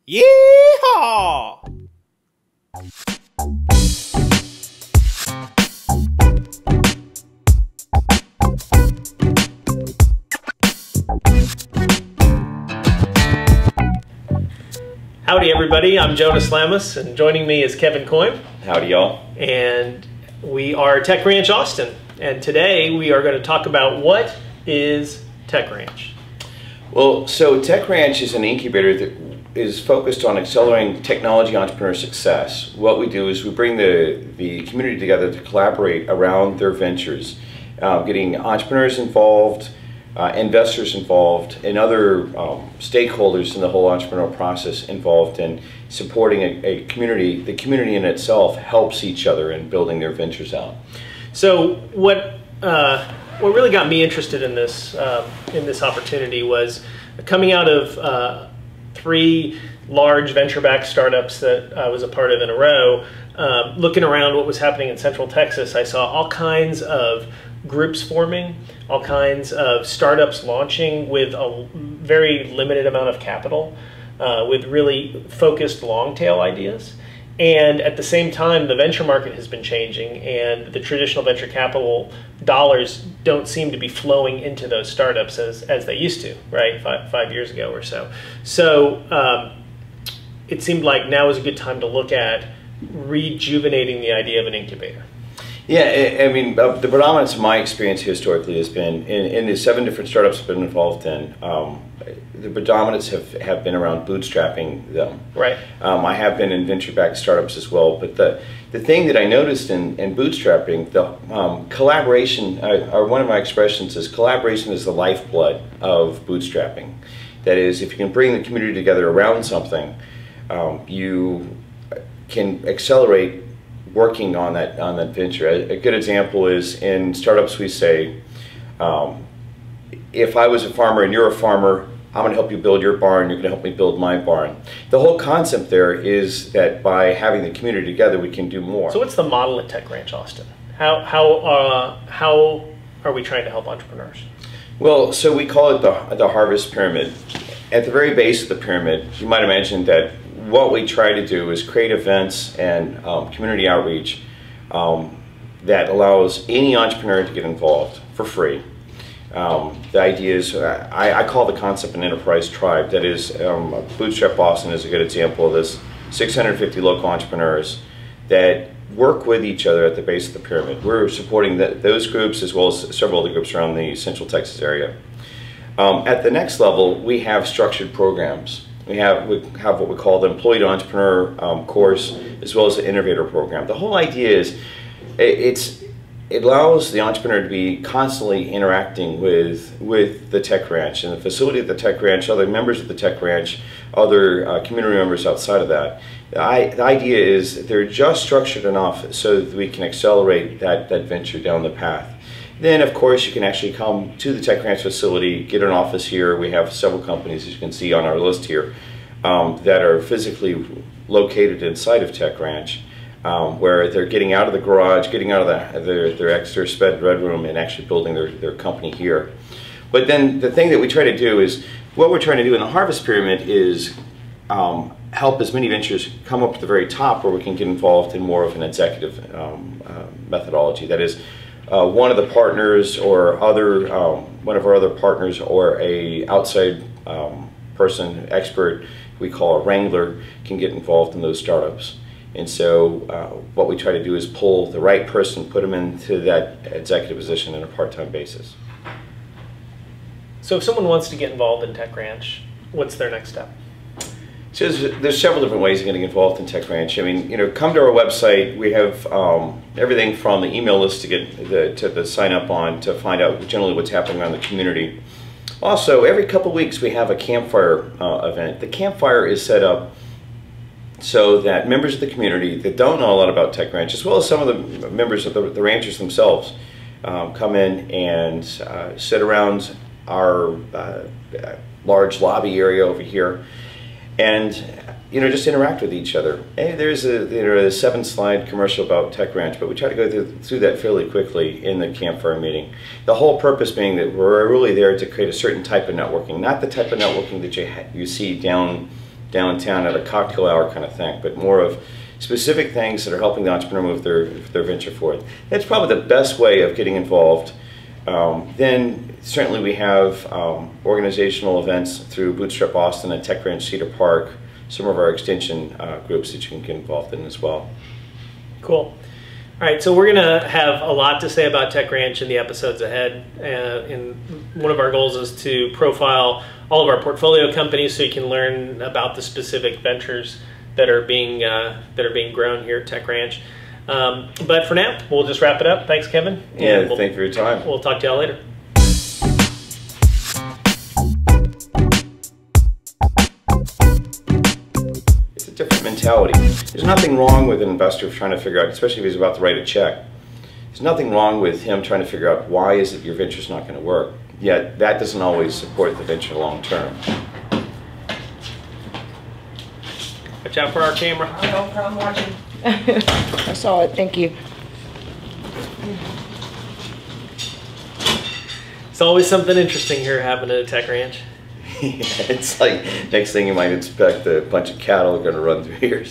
Yeehaw! Howdy everybody, I'm Jonas Lamis, and joining me is Kevin Koym. Howdy y'all. And we are Tech Ranch Austin. And today we are going to talk about what is Tech Ranch. Well, so Tech Ranch is an incubator that is focused on accelerating technology entrepreneur success. What we do is we bring the community together to collaborate around their ventures, getting entrepreneurs involved, investors involved, and other stakeholders in the whole entrepreneurial process involved in supporting a community. The community in itself helps each other in building their ventures out. So what really got me interested in this opportunity was coming out of 3 large venture-backed startups that I was a part of in a row. Looking around what was happening in Central Texas, I saw all kinds of groups forming, all kinds of startups launching with a very limited amount of capital, with really focused long-tail ideas. And at the same time, the venture market has been changing, and the traditional venture capital dollars don't seem to be flowing into those startups as they used to, right, five years ago or so. So it seemed like now is a good time to look at rejuvenating the idea of an incubator. Yeah, I mean, the predominance of my experience historically has been in the 7 different startups I've been involved in. The predominance have been around bootstrapping them. Right. I have been in venture-backed startups as well, but the thing that I noticed in bootstrapping, the collaboration, or one of my expressions is collaboration is the lifeblood of bootstrapping. That is, if you can bring the community together around something, you can accelerate working on that venture. A good example is in startups we say, if I was a farmer and you're a farmer, I'm going to help you build your barn, you're going to help me build my barn. The whole concept there is that by having the community together we can do more. So what's the model at Tech Ranch Austin? How are we trying to help entrepreneurs? Well, so we call it the harvest pyramid. At the very base of the pyramid, you might imagine that what we try to do is create events and community outreach that allows any entrepreneur to get involved for free. The idea is, I call the concept an enterprise tribe. That is, Bootstrap Boston is a good example of this. 650 local entrepreneurs that work with each other at the base of the pyramid. We're supporting those groups as well as several other groups around the Central Texas area. At the next level, we have structured programs. We have what we call the Employee to Entrepreneur course, as well as the Innovator program. The whole idea is it allows the entrepreneur to be constantly interacting with the Tech Ranch and the facility of the Tech Ranch, other members of the Tech Ranch, other community members outside of that. The idea is they're just structured enough so that we can accelerate that venture down the path. Then, of course, you can actually come to the Tech Ranch facility, get an office here. We have several companies, as you can see on our list here, that are physically located inside of Tech Ranch, where they're getting out of the garage, getting out of their extra sped red room, and actually building their company here. But then the thing that we try to do is, what we're trying to do in the harvest pyramid is help as many ventures come up to the very top where we can get involved in more of an executive methodology. That is, one of the partners or one of our other partners or a outside person, expert, we call a wrangler, can get involved in those startups. And so what we try to do is pull the right person, put them into that executive position on a part-time basis. So if someone wants to get involved in Tech Ranch, what's their next step? So there's several different ways of getting involved in Tech Ranch. I mean, come to our website. We have everything from the email list to get to sign up on to find out generally what's happening around the community. Also, every couple of weeks we have a campfire event. The campfire is set up so that members of the community that don't know a lot about Tech Ranch, as well as some of the members of the ranchers themselves, come in and sit around our large lobby area over here, and just interact with each other. Hey, there's a 7-slide commercial about Tech Ranch, but we try to go through that fairly quickly in the campfire meeting. The whole purpose being that we're really there to create a certain type of networking, not the type of networking that you see down downtown at a cocktail hour kind of thing, but more of specific things that are helping the entrepreneur move their venture forward. That's probably the best way of getting involved. Then certainly we have organizational events through Bootstrap Austin and Tech Ranch Cedar Park, some of our extension groups that you can get involved in as well. Cool. All right, so we're going to have a lot to say about Tech Ranch in the episodes ahead. And one of our goals is to profile all of our portfolio companies so you can learn about the specific ventures that are being grown here at Tech Ranch. But for now, we'll just wrap it up. Thanks, Kevin. Yeah, thank you for your time. We'll talk to y'all later. It's a different mentality. There's nothing wrong with an investor trying to figure out, especially if he's about to write a check, there's nothing wrong with him trying to figure out why is it your venture's not going to work. Yet that doesn't always support the venture long term. Watch out for our camera. I know, I'm watching. I saw it, thank you. It's always something interesting here happening at Tech Ranch. Yeah, it's like next thing you might expect a bunch of cattle are going to run through here.